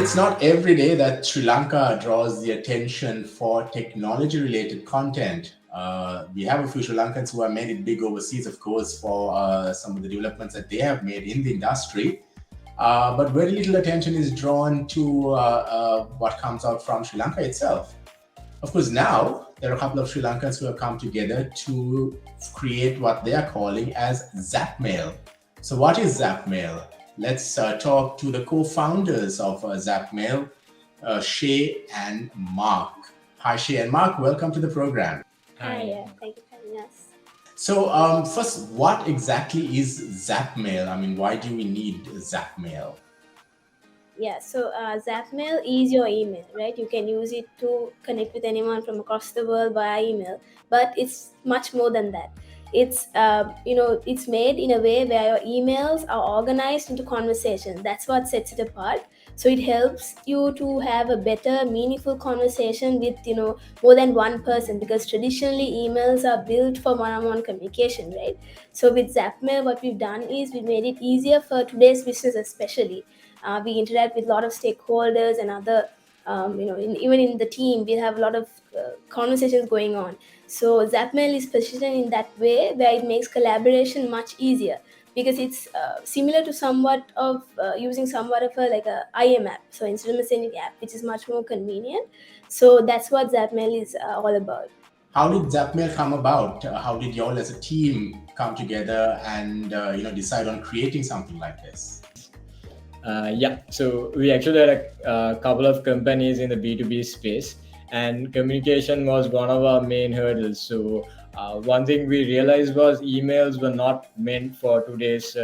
it's not every day that Sri Lanka draws the attention for technology related content. We have a few Sri Lankans who have made it big overseas, of course, for some of the developments that they have made in the industry. But very little attention is drawn to what comes out from Sri Lanka itself. Of course, now there are a couple of Sri Lankans who have come together to create what they are calling as Zapmail. So, what is Zapmail? Let's talk to the co-founders of Zapmail, Shay and Mark. Hi, Shay and Mark. Welcome to the program. Hi, thank you for having us. So, first, what exactly is Zapmail? I mean, why do we need Zapmail? Yeah, so Zapmail is your email, right? You can use it to connect with anyone from across the world via email, but it's much more than that. It's made in a way where your emails are organized into conversation. That's what sets it apart. So it helps you to have a better, meaningful conversation with more than one person, because traditionally emails are built for one-on-one communication, right? So with Zapmail, what we've done is we made it easier for today's business, especially. We interact with a lot of stakeholders and other even in the team we have a lot of conversations going on. So Zapmail is positioned in that way where it makes collaboration much easier, because it's similar to somewhat of using somewhat of a like a IM app, so instead of messaging app, which is much more convenient. So that's what Zapmail is all about. How did Zapmail come about? How did y'all as a team come together and decide on creating something like this? So we actually had a couple of companies in the B2B space, and communication was one of our main hurdles. So one thing we realized was emails were not meant for today's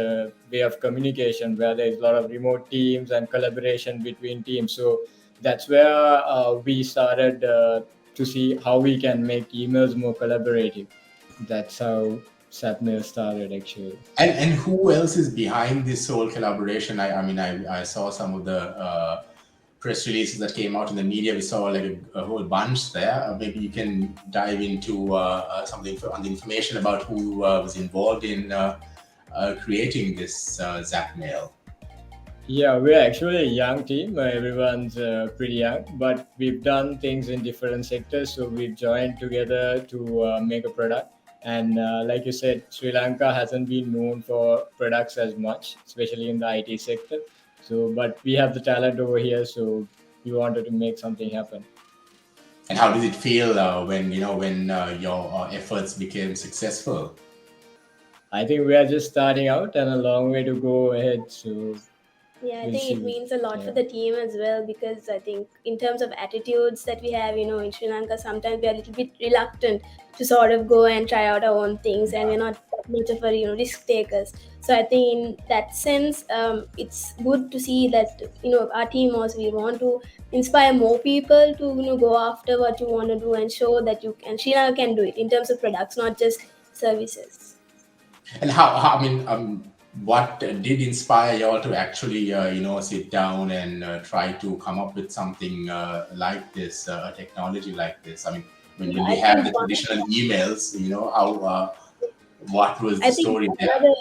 way of communication, where there's a lot of remote teams and collaboration between teams. So that's where we started to see how we can make emails more collaborative. That's how Zapmail started, actually. And who else is behind this whole collaboration? I saw some of the press releases that came out in the media. We saw like a whole bunch there. Maybe you can dive into something on the information about who was involved in creating this Zapmail. Yeah, we're actually a young team. Everyone's pretty young, but we've done things in different sectors. So we've joined together to make a product. And like you said, Sri Lanka hasn't been known for products as much, especially in the IT sector. So, but we have the talent over here, so we wanted to make something happen. And how did it feel when your efforts became successful? I think we are just starting out and a long way to go ahead. So Yeah, I we'll think it see. means a lot for Yeah. the team as well, because I think in terms of attitudes that we have, in Sri Lanka, sometimes we are a little bit reluctant to sort of go and try out our own things, and we're not that much of a risk takers. So I think in that sense, it's good to see that our team also, we want to inspire more people to go after what you want to do and show that you can Sri Lanka can do it in terms of products, not just services. And what did inspire y'all to actually, sit down and try to come up with something like this, a technology like this? I mean, when I we have think the traditional emails, what was I the think story one there? of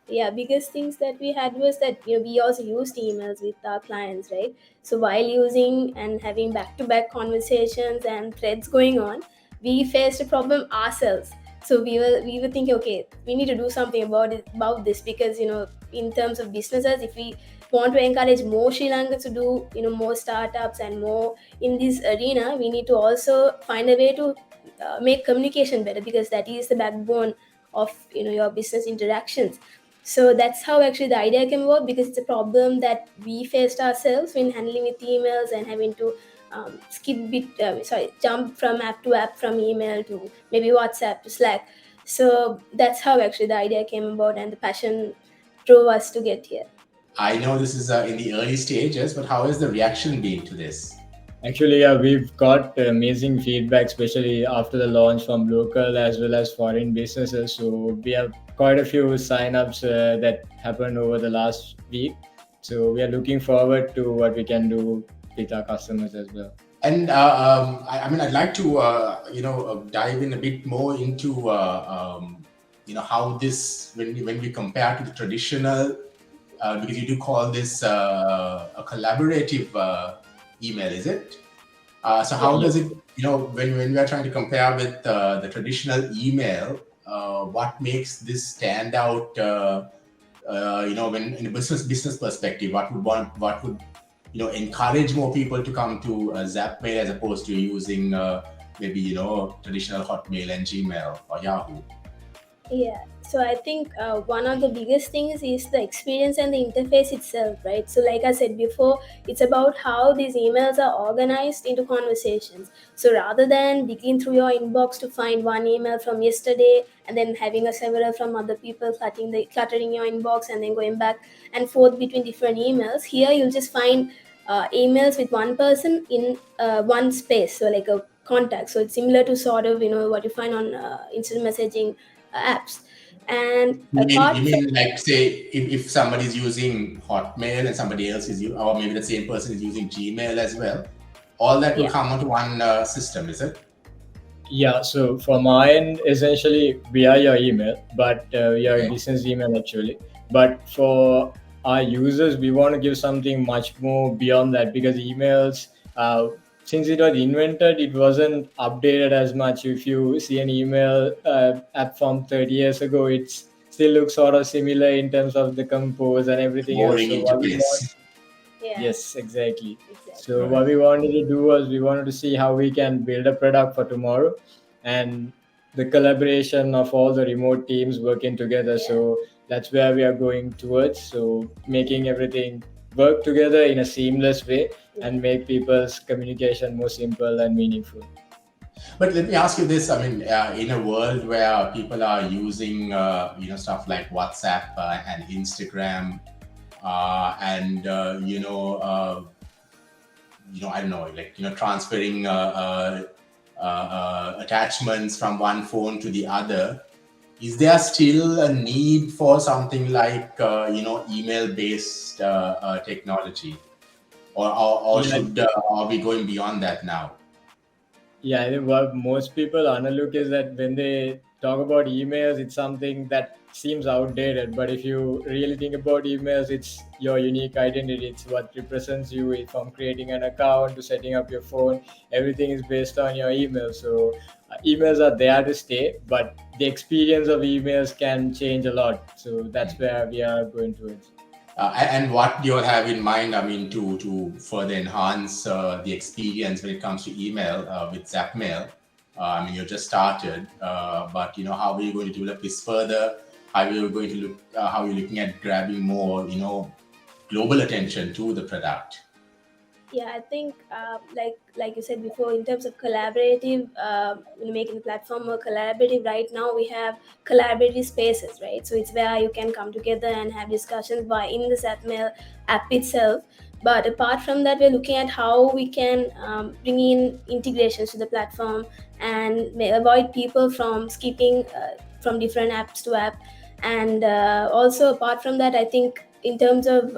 the biggest things that we had was that we also used emails with our clients, right? So while using and having back-to-back conversations and threads going on, we faced a problem ourselves. So we were thinking, okay, we need to do something about this, because in terms of businesses, if we want to encourage more Sri Lankans to do more startups and more in this arena, we need to also find a way to make communication better, because that is the backbone of your business interactions. So that's how actually the idea came about, because it's a problem that we faced ourselves when handling with emails and having to jump from app to app, from email to maybe WhatsApp to Slack. So that's how actually the idea came about, and the passion drove us to get here. I know this is in the early stages, but how has the reaction been to this? Actually, yeah, we've got amazing feedback, especially after the launch from local as well as foreign businesses. So we have quite a few signups that happened over the last week. So we are looking forward to what we can do with our customers as well. And I'd like to dive in a bit more into how this, when we compare to the traditional because you do call this a collaborative email, is it? So how Yeah. does it, when we are trying to compare with the traditional email, what makes this stand out? When in a business perspective, what would encourage more people to come to Zapmail as opposed to using maybe traditional Hotmail and Gmail or Yahoo? Yeah, so I think one of the biggest things is the experience and the interface itself, right? So, like I said before, it's about how these emails are organized into conversations. So, rather than digging through your inbox to find one email from yesterday and then having a several from other people cluttering your inbox and then going back and forth between different emails, here you'll just find emails with one person in one space, so like a contact. So, it's similar to sort of what you find on instant messaging apps. And You apart from mean like say if somebody is using Hotmail and somebody else is using, or maybe the same person is using Gmail as well, all that will yeah, come onto one system, is it? Yeah, so for mine, essentially, we are your email, but we are a Okay. business email actually. But for our users, we want to give something much more beyond that because emails, since it was invented, it wasn't updated as much. If you see an email app from 30 years ago, it still looks sort of similar in terms of the compose and everything else. Boring So what we want. interface. yeah, Yes, exactly. exactly. So Right. what we wanted to do was we wanted to see how we can build a product for tomorrow and the collaboration of all the remote teams working together. Yeah, So that's where we are going towards. So making everything work together in a seamless way yeah, and make people's communication more simple and meaningful. But let me ask you this: I mean, in a world where people are using, stuff like WhatsApp and Instagram, and I don't know, like transferring attachments from one phone to the other. Is there still a need for something like email-based technology, or Yeah, should are we going beyond that now? Yeah, I think what most people underlook is that when they talk about emails, it's something that seems outdated. But if you really think about emails, it's your unique identity. It's what represents you from creating an account to setting up your phone. Everything is based on your email. So emails are there to stay, but the experience of emails can change a lot. So that's where we are going towards. And what do you all have in mind? I mean, to further enhance the experience when it comes to email with Zapmail. I mean, you just started, but how are you going to develop this further? How are you going to look? How are you looking at grabbing more, global attention to the product? yeah. I think like you said before, in terms of collaborative, making the platform more collaborative. Right now, we have collaborative spaces, right? So it's where you can come together and have discussions by in the Zapmail app itself. But apart from that, we're looking at how we can bring in integrations to the platform and may avoid people from skipping from different apps to app. And also apart from that, I think in terms of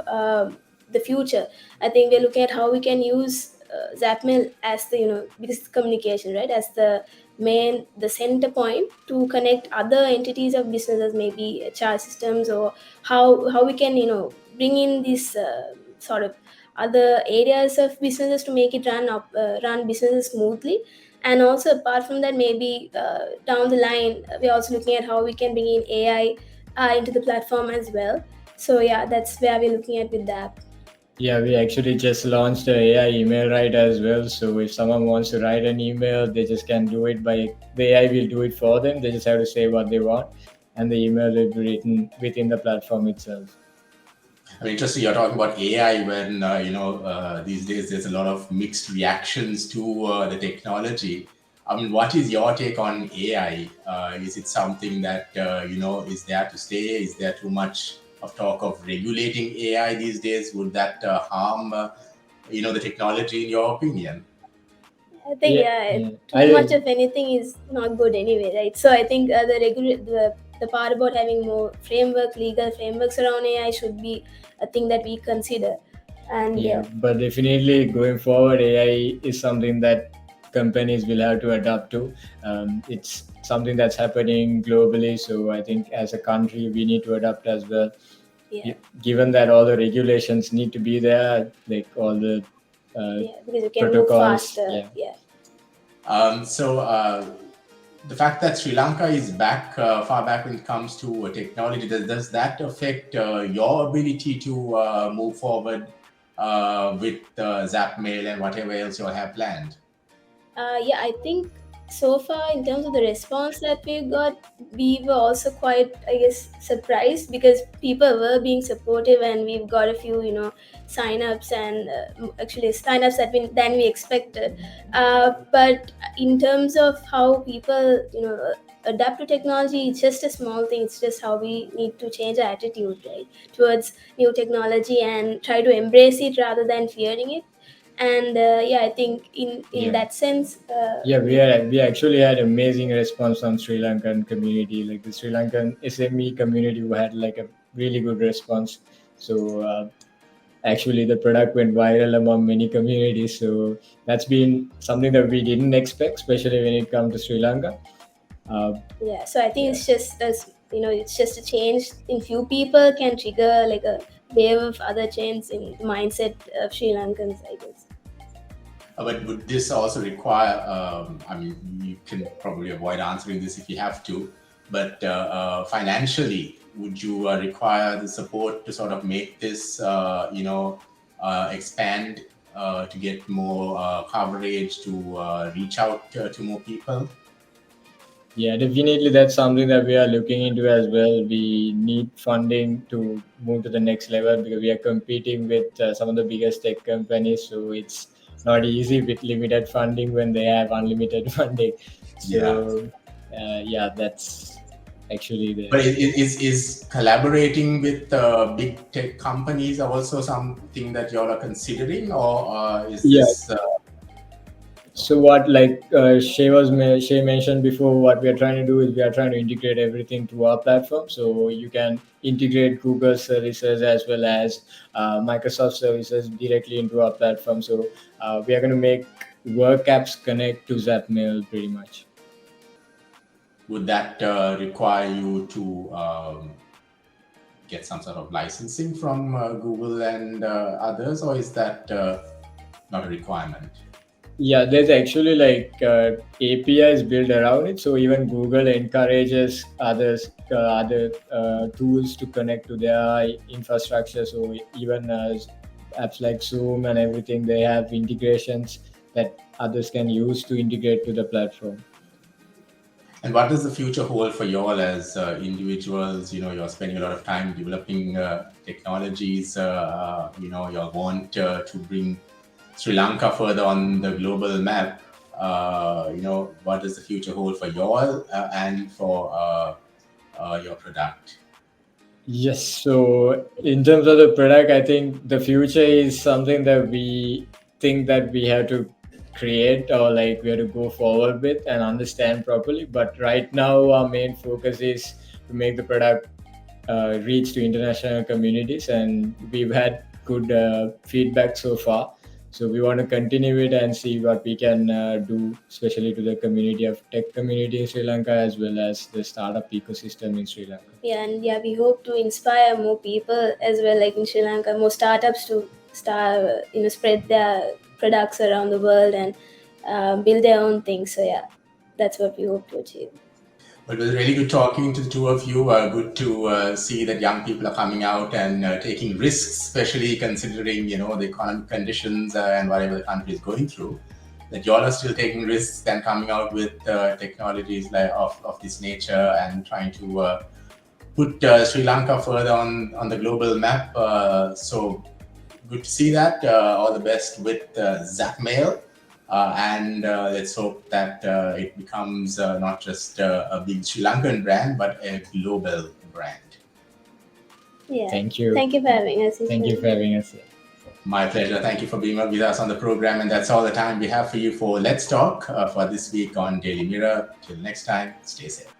the future, I think we're looking at how we can use Zapmail as the because communication, right, as the center point to connect other entities of businesses, maybe HR systems, or how we can bring in these sort of other areas of businesses to make it run businesses smoothly. And also apart from that, maybe down the line, we're also looking at how we can bring in AI into the platform as well. So yeah, that's where we're looking at with that. Yeah, we actually just launched a AI email write as well. So if someone wants to write an email, they just can do it by the AI will do it for them. They just have to say what they want, and the email will be written within the platform itself. I mean, interesting. You're talking about AI when these days there's a lot of mixed reactions to the technology. I mean, what is your take on AI? Is it something that is there to stay? Is there too much of talk of regulating AI these days? Would that harm the technology in your opinion? I think Yeah, yeah, yeah. too much of anything is not good anyway, right? So I think the part about having more legal frameworks around AI should be a thing that we consider. And Yeah, yeah, but definitely going forward, AI is something that companies will have to adapt to. It's something that's happening globally, so I think as a country we need to adapt as well. given that all the regulations need to be there, like all the because you can move protocols. faster. The fact that Sri Lanka is far back when it comes to technology, does that affect your ability to move forward with Zapmail and whatever else you all have planned? I think so far in terms of the response that we got, we were also quite, I guess, surprised because people were being supportive, and we've got a few, sign-ups and actually sign-ups than we expected. But in terms of how people, adapt to technology, it's just a small thing. It's just how we need to change our attitude, right, towards new technology and try to embrace it rather than fearing it. And I think in that sense, we actually had amazing response from Sri Lankan community, like the Sri Lankan SME community who had like a really good response. So actually the product went viral among many communities, so that's been something that we didn't expect, especially when it comes to Sri Lanka. So I think it's just it's just a change in few people can trigger like a wave of other change in the mindset of Sri Lankans, I guess. But would this also require, you can probably avoid answering this if you have to, but financially, would you require the support to sort of make this, expand to get more coverage, to reach out to more people? Yeah, definitely that's something that we are looking into as well. We need funding to move to the next level because we are competing with some of the biggest tech companies. So it's not easy with limited funding when they have unlimited funding. So that's actually the. But is collaborating with big tech companies also something that you all are considering, or is this? So what Shay mentioned before, what we are trying to do is we are trying to integrate everything to our platform. So you can integrate Google services as well as Microsoft services directly into our platform. So we are going to make work apps connect to Zapmail pretty much. Would that require you to get some sort of licensing from Google and others, or is that not a requirement? Yeah, there's actually like APIs built around it. So even Google encourages other tools to connect to their infrastructure. So even apps like Zoom and everything, they have integrations that others can use to integrate to the platform. And what does the future hold for you all as individuals? You're spending a lot of time developing technologies. You want to bring Sri Lanka further on the global map. What does the future hold for you all and for your product? Yes. So in terms of the product, I think the future is something that we think that we have to create or like we have to go forward with and understand properly. But right now, our main focus is to make the product reach to international communities, and we've had good feedback so far. So we want to continue it and see what we can do, especially to the community of tech community in Sri Lanka as well as the startup ecosystem in Sri Lanka. And we hope to inspire more people as well, like in Sri Lanka, more startups to spread their products around the world and build their own things. So that's what we hope to achieve. But it was really good talking to the two of you. Good to see that young people are coming out and taking risks, especially considering the economic conditions and whatever the country is going through. That you all are still taking risks and coming out with technologies like of this nature and trying to put Sri Lanka further on the global map. So good to see that. All the best with Zapmail. And let's hope that it becomes not just a big Sri Lankan brand, but a global brand. Thank you. Thank you for having us. Thank you for having us. My pleasure. Thank you for being with us on the program. And that's all the time we have for you for Let's Talk for this week on Daily Mirror. Till next time, stay safe.